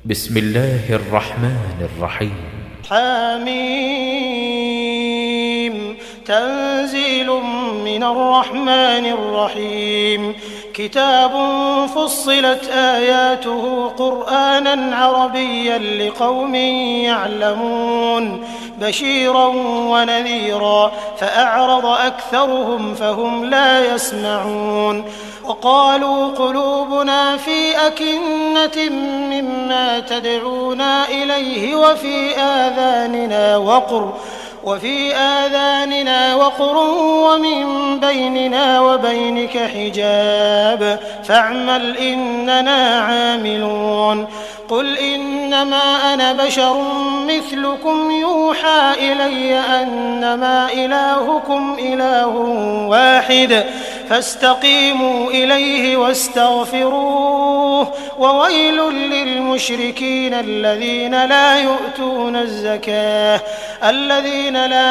بسم الله الرحمن الرحيم. حميم. تنزيل من الرحمن الرحيم. كتاب فصلت آياته قرآنا عربيا لقوم يعلمون بشيرا ونذيرا فأعرض أكثرهم فهم لا يسمعون. وقالوا قلوبنا في أكنة مما تدعونا إليه وفي آذاننا وقر ومن بيننا وبينك حجاب فاعمل إننا عاملون. قل إنما أنا بشر مثلكم يوحى إلي أنما إلهكم إله واحد فاستقيموا إليه واستغفروه وويل للمشركين الذين لا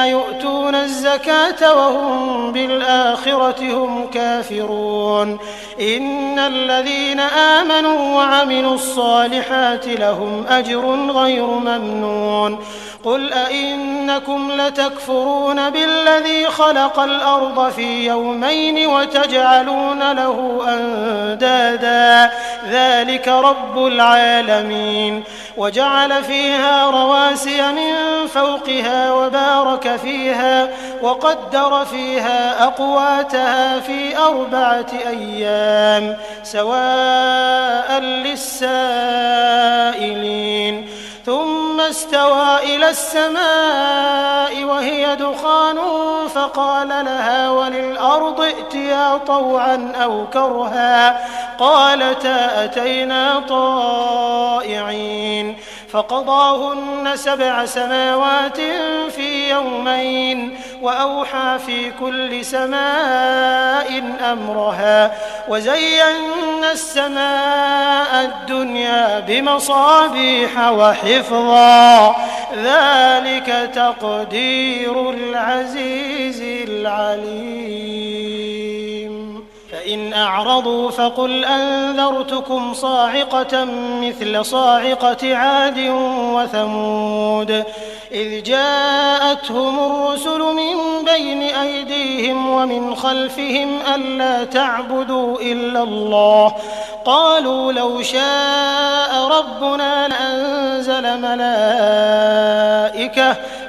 يؤتون الزكاة وهم بالآخرة هم كافرون. إن الذين آمنوا وعملوا الصالحات لهم أجر غير ممنون. قل أئنكم لتكفرون بالذي خلق الأرض في يومين وتجعلون له أندادا ذلك رب العالمين. وجعل فيها رواسي من فوقها وبارك فيها وقدر فيها أقواتها في 4 أيام سواء للسائلين. ثم استوى إلى السماء وهي دخان فقال لها وللأرض ائتيا طوعا أو كرها قالتا أتينا طائعين. فقضاهن 7 سماوات في يومين وأوحى في كل سماء أمرها وزينا السماء الدنيا بمصابيح وحفظا ذلك تقدير العزيز العليم. فإن أعرضوا فقل أنذرتكم صاعقة مثل صاعقة عاد وثمود إذ جاءتهم الرسل من بين أيديهم ومن خلفهم ألا تعبدوا إلا الله قالوا لو شاء ربنا لأنزل ملائكة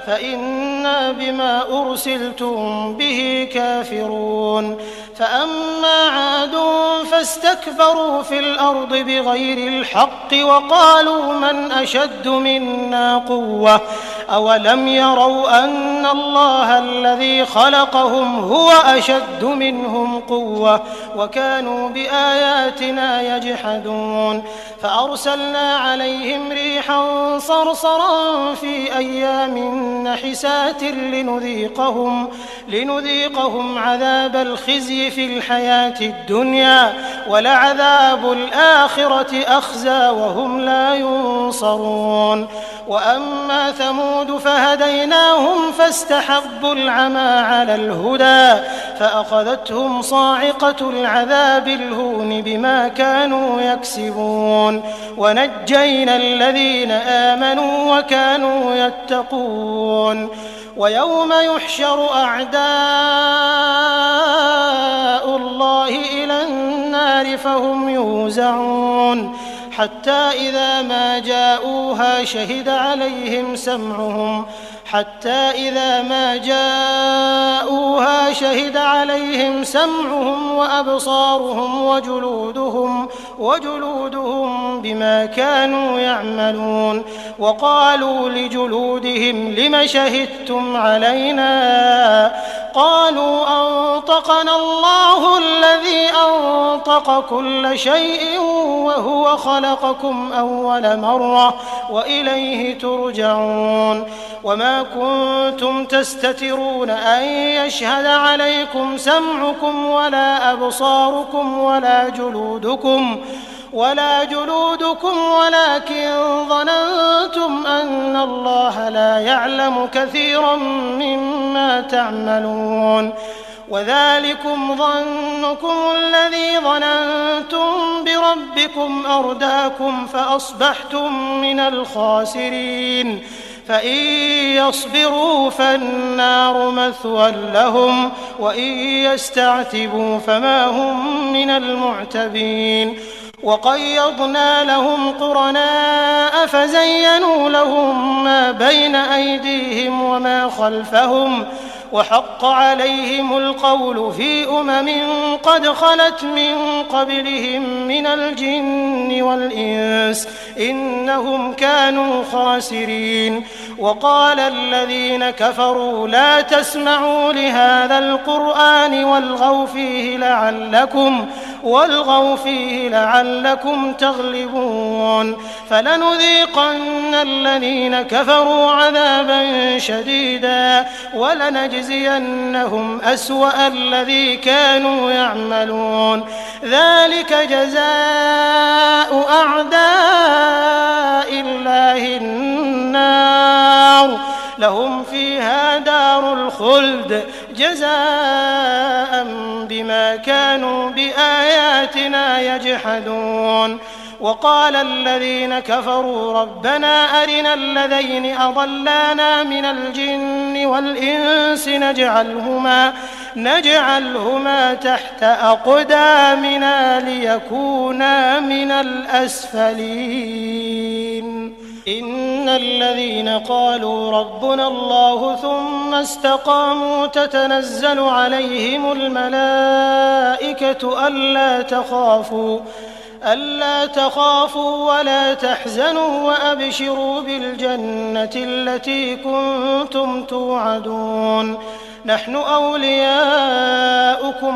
فإنا بما أرسلتم به كافرون. فأما عاد فاستكبروا في الأرض بغير الحق وقالوا من أشد منا قوة أولم يروا أن الله الذي خلقهم هو أشد منهم قوة وكانوا بآياتنا يجحدون. فأرسلنا عليهم ريحا صرصرا في أيام نحسات لنذيقهم عذاب الخزي في الحياة الدنيا ولعذاب الآخرة أخزى وهم لا ينصرون. وأما ثمود فهديناهم فاستحبوا العمى على الهدى فأخذتهم صاعقة العذاب الهون بما كانوا يكسبون. ونجينا الذين آمنوا وكانوا يتقون. ويوم يحشر أعداء الله إلى النار فهم يوزعون حتى إذا ما جاءوها شهد عليهم سمعهم وأبصارهم وجلودهم بما كانوا يعملون. وقالوا لجلودهم لم شهدتم علينا قالوا أنطقنا الله الذي أنطق كل شيء وهو خلقكم أول مرة وإليه ترجعون. وما كنتم تستترون أن يشهد عليكم سمعكم ولا أبصاركم ولا جلودكم ولكن ظننتم أن الله لا يعلم كثيرا مما تعملون. وذلكم ظنكم الذي ظننتم بربكم أرداكم فأصبحتم من الخاسرين فإن يصبروا فالنار مثوى لهم وإن يستعتبوا فما هم من المعتبين وقيضنا لهم قرناء فزينوا لهم ما بين أيديهم وما خلفهم وحق عليهم القول في قد خلت من قبلهم من الجن والإنس إنهم كانوا خاسرين وقال الذين كفروا لا تسمعوا لهذا القرآن والغوا فيه لعلكم تغلبون فلنذيقن الذين كفروا عذابا شديدا ولنجزينهم أسوأ الذي كانوا يعملون ذلك جزاء أعداء الله النار لهم فيها دار الخلد جزاء بما كانوا بآياتنا يجحدون وقال الذين كفروا ربنا أرنا الذين أضلانا من الجن والإنس نجعلهما تحت أقدامنا ليكونا من الأسفلين إن الذين قالوا ربنا الله ثم استقاموا تتنزل عليهم الملائكة ألا تخافوا ولا تحزنوا وأبشروا بالجنة التي كنتم توعدون نحن أولياؤكم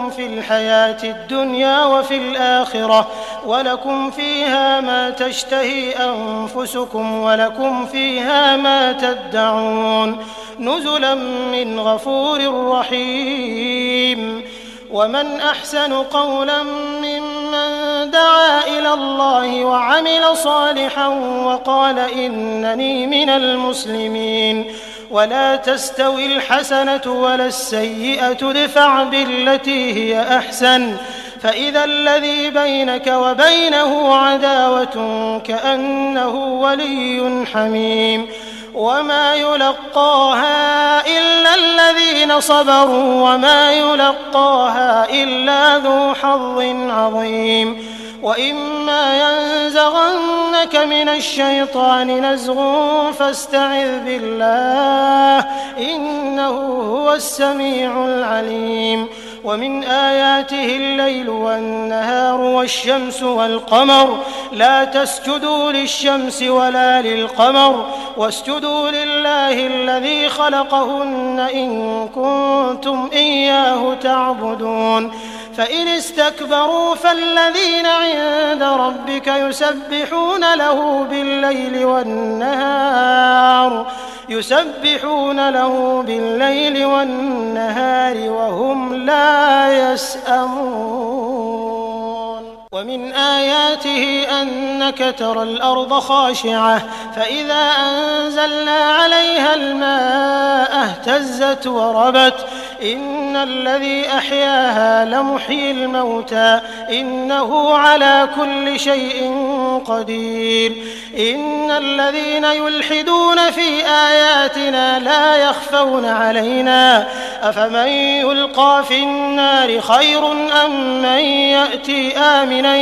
في الحياة الدنيا وفي الآخرة ولكم فيها ما تشتهي أنفسكم ولكم فيها ما تدعون نزلا من غفور رحيم ومن أحسن قولا ممن دعا إلى الله وعمل صالحا وقال إنني من المسلمين ولا تستوي الحسنة ولا السيئة ادفع بالتي هي أحسن فإذا الذي بينك وبينه عداوة كأنه ولي حميم وما يلقاها إلا الذين صبروا وما يلقاها إلا ذو حظ عظيم وإما ينزغنك من الشيطان نزغ فاستعذ بالله إنه هو السميع العليم ومن آياته الليل والنهار والشمس والقمر لا تسجدوا للشمس ولا للقمر واسجدوا لله الذي خلقهن إن كنتم إياه تعبدون فإن استكبروا فالذين عند ربك يسبحون له بالليل والنهار وهم لا يسأمون ومن آياته أنك ترى الأرض خاشعة فإذا أنزلنا عليها الماء اهتزت وربت إن الذي أحياها لمحيي الموتى إنه على كل شيء قدير إن الذين يلحدون في آياتنا لا يخفون علينا أفمن يلقى في النار خير أم من يأتي آمنا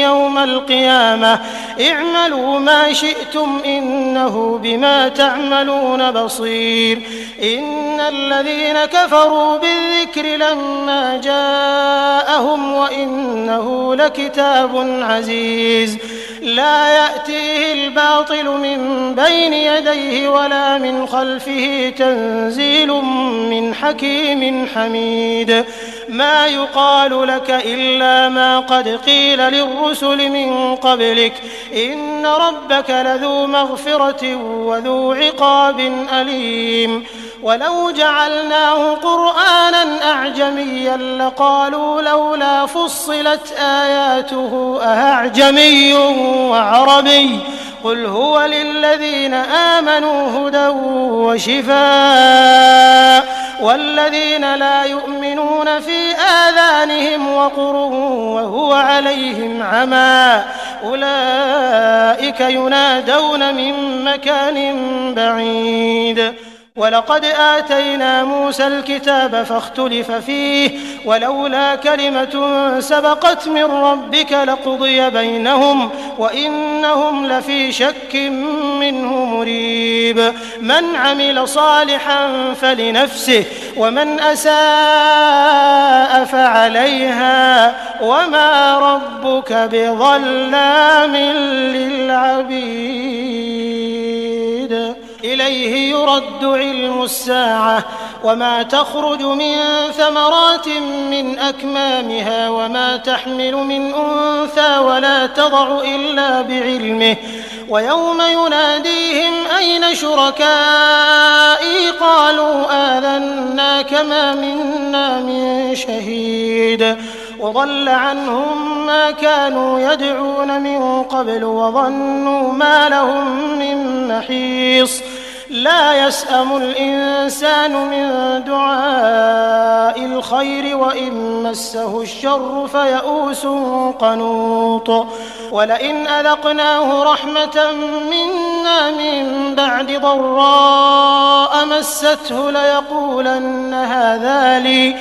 يوم القيامة اعملوا ما شئتم إنه بما تعملون بصير إن الذين كفروا بالذكر لما جاءهم وإنه لكتاب عزيز لا يأتيه الباطل من بين يديه ولا من خلفه تنزيل من حكيم حميد ما يقال لك إلا ما قد قيل للرسل من قبلك إن ربك لذو مغفرة وذو عقاب أليم ولو جعلناه قرآنا أعجميا لقالوا لولا فصلت آياته أأعجمي وعربي قل هو للذين آمنوا هدى وشفاء والذين لا يؤمنون في آذانهم وقر وهو عليهم عمى أولئك ينادون من مكان بعيد ولقد آتينا موسى الكتاب فاختلف فيه ولولا كلمة سبقت من ربك لقضي بينهم وإنهم لفي شك منه مريب من عمل صالحا فلنفسه ومن أساء فعليها وما ربك بظلام للعبيد إليه يرد علم الساعة وما تخرج من ثمرات من أكمامها وما تحمل من أنثى ولا تضع إلا بعلمه ويوم يناديهم أين شركائي قالوا آذناك ما منا من شهيد وضل عنهم ما كانوا يدعون من قبل وظنوا ما لهم من محيص لا يسأم الإنسان من دعاء الخير وإن مسه الشر فيئوس قنوط ولئن أذقناه رحمة منا من بعد ضراء مسته ليقولن هذا لي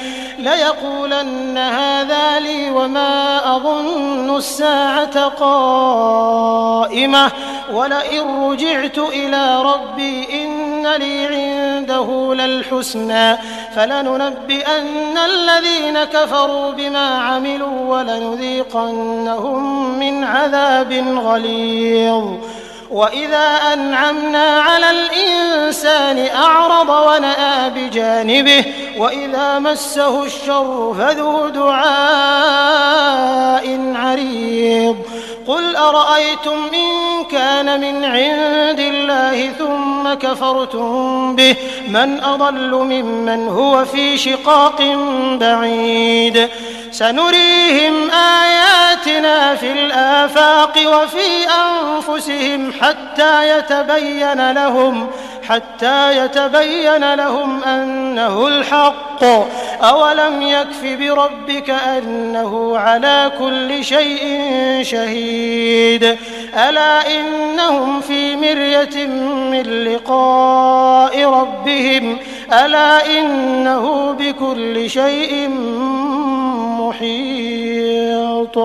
وما أظن الساعة قائمة ولئن رجعت إلى ربي إن لي عنده للحسنى فلننبئن الذين كفروا بما عملوا ولنذيقنهم من عذاب غليظ وإذا أنعمنا على الإنسان أعرض ونأى بجانبه وإذا مسه الشر فذو دعاء عريض قل أرأيتم إن كان من عند الله ثم كفرتم به من أضل ممن هو في شقاق بعيد سنريهم آياتنا في الآفاق وفي أنفسهم حتى يتبين لهم أنه الحق أولم يكف بربك أنه على كل شيء شهيد ألا إنهم في مرية من لقاء ربهم ألا إنه بكل شيء محيط